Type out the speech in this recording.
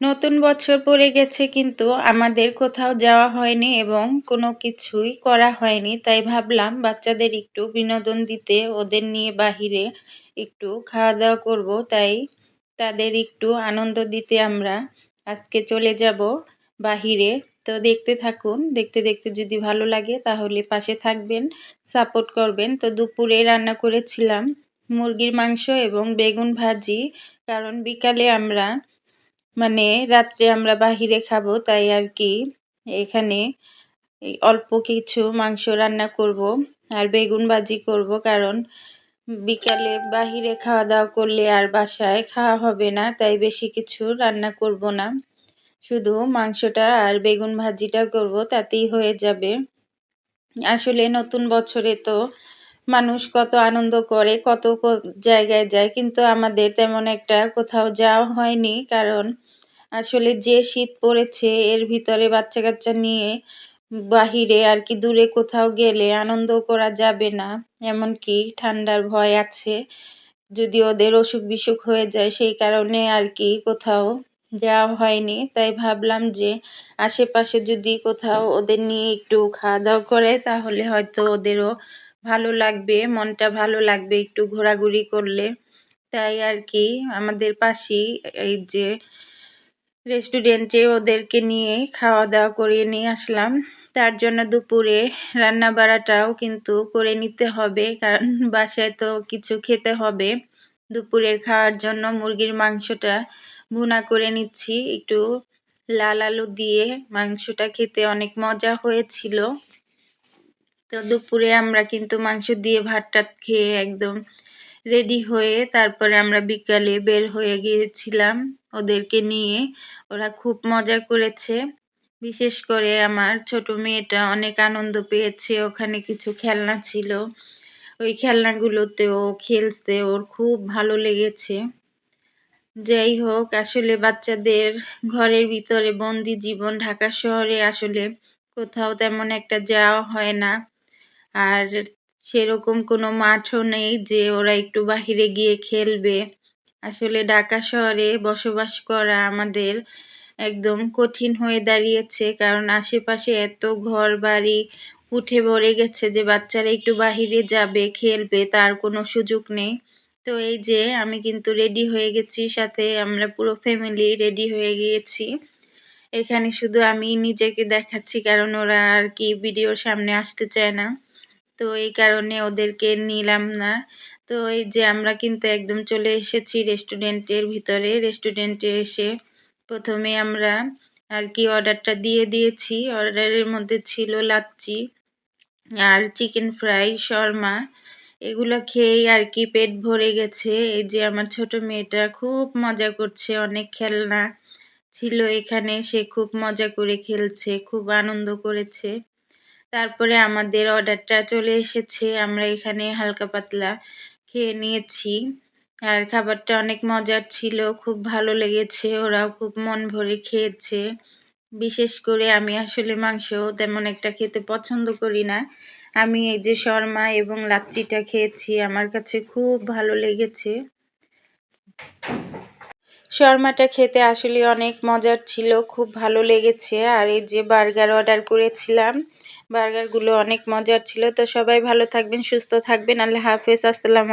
নতুন বছর পড়ে গেছে কিন্তু আমাদের কোথাও যাওয়া হয়নি এবং কোনো কিছুই করা হয়নি। তাই ভাবলাম বাচ্চাদের একটু বিনোদন দিতে ওদের নিয়ে বাহিরে একটু খাওয়া-দাওয়া করব। তাই তাদের একটু আনন্দ দিতে আমরা আজকে চলে যাব বাহিরে। তো দেখতে থাকুন। দেখতে, দেখতে যদি ভালো লাগে তাহলে পাশে থাকবেন, সাপোর্ট করবেন। তো দুপুরে রান্না করেছিলাম মুরগির মাংস এবং বেগুন ভাজি। কারণ বিকালে আমরা রাত্রে আমরা বাহিরে খাবো তাই আর কি এখানে এই অল্প কিছু মাংস রান্না করব আর বেগুন ভাজি করব। কারণ বিকালে বাহিরে খাওয়া দাওয়া করলে আর বাসায় খাওয়া হবে না, তাই বেশি কিছু রান্না করব না, শুধু মাংসটা আর বেগুন ভাজিটা করব, তাতেই হয়ে যাবে। আসলে নতুন বছরে তো মানুষ কত আনন্দ করে, কত জায়গায় যায়, কিন্তু আমাদের তেমন একটা কোথাও যাওয়া হয়নি। কারণ আসলে যে শীত পড়েছে এর ভিতরে বাচ্চা কাচ্চা নিয়ে বাহিরে আর কি দূরে কোথাও গেলে আনন্দ করা যাবে না, এমনকি ঠান্ডার ভয় আছে যদি ওদের অসুখ বিসুখ হয়ে যায়, সেই কারণে আর কি কোথাও যাওয়া হয়নি। তাই ভাবলাম যে আশেপাশে যদি কোথাও ওদের নিয়ে একটু খাওয়া দাওয়া করে তাহলে হয়তো ওদেরও ভালো লাগবে, মনটা ভালো লাগবে একটু ঘোরাঘুরি করলে। তাই আর কি আমাদের পাশেই এই যে রেস্টুরেন্টে ওদেরকে নিয়ে খাওয়া দাওয়া করিয়ে নিয়ে আসলাম। তার জন্য দুপুরে রান্না বাড়াটাও কিন্তু করে নিতে হবে, কারণ বাসায় তো কিছু খেতে হবে। দুপুরের খাওয়ার জন্য মুরগির মাংসটা ভুনা করে নিচ্ছি একটু লাল আলু দিয়ে। মাংসটা খেতে অনেক মজা হয়েছিল। তো দুপুরে আমরা কিন্তু মাংস দিয়ে ভাত টাত খেয়ে একদম রেডি হয়ে তারপরে আমরা বিকালে বের হয়ে গিয়েছিলাম ওদেরকে নিয়ে। ওরা খুব মজা করেছে, বিশেষ করে আমার ছোট মেয়েটা অনেক আনন্দ পেয়েছে। ওখানে কিছু খেলনা ছিল, ওই খেলনাগুলোতে ও খেলছে, ওর খুব ভালো লেগেছে। যাই হোক, আসলে বাচ্চাদের ঘরের ভিতরে বন্দি জীবন, ঢাকা শহরে আসলে কোথাও তেমন একটা যাওয়া হয় না, আর সেরকম কোনো মাঠও নেই যে ওরা একটু বাহিরে গিয়ে খেলবে। আসলে ঢাকা শহরে বসবাস করা আমাদের একদম কঠিন হয়ে দাঁড়িয়েছে, কারণ আশেপাশে এত ঘর বাড়ি উঠে ভরে গেছে যে বাচ্চারা একটু বাহিরে যাবে খেলবে তার কোনো সুযোগ নেই। তো এই যে আমি কিন্তু রেডি হয়ে গেছি, সাথে আমরা পুরো ফ্যামিলি রেডি হয়ে গিয়েছি। এখানে শুধু আমি নিজেকে দেখাচ্ছি, কারণ ওরা আর কি ভিডিওর সামনে আসতে চায় না, তো এই কারণে ওদেরকে নিলাম না। তো এই যে আমরা কিন্তু একদম চলে এসেছি রেস্টুরেন্টের ভিতরে। রেস্টুরেন্টে এসে প্রথমে আমরা আর কি অর্ডারটা দিয়ে দিয়েছি। অর্ডারের মধ্যে ছিল লাচ্ছি আর চিকেন ফ্রাই, শর্মা, এগুলো খেয়েই আর কি পেট ভরে গেছে। এই যে আমার ছোট মেয়েটা খুব মজা করছে, অনেক খেলনা ছিল এখানে, সে খুব মজা করে খেলছে, খুব আনন্দ করেছে। তারপরে আমাদের অর্ডারটা চলে এসেছে, আমরা এখানে হালকা পাতলা খেয়ে নিয়েছি। আর খাবারটা অনেক মজার ছিল, খুব ভালো লেগেছে, ওরাও খুব মন ভরে খেয়েছে। বিশেষ করে আমি আসলে মাংস তেমন একটা খেতে পছন্দ করি না। আমি এই যে শর্মা এবং লাচ্ছিটা খেয়েছি, আমার কাছে খুব ভালো লেগেছে। শর্মাটা খেতে আসলে অনেক মজার ছিল, খুব ভালো লেগেছে। আর এই যে বার্গার অর্ডার করেছিলাম, বার্গারগুলো অনেক মজার ছিল। তো সবাই ভালো থাকবেন, সুস্থ থাকবেন। আল্লাহ হাফেজ, আসসালামু আলাইকুম।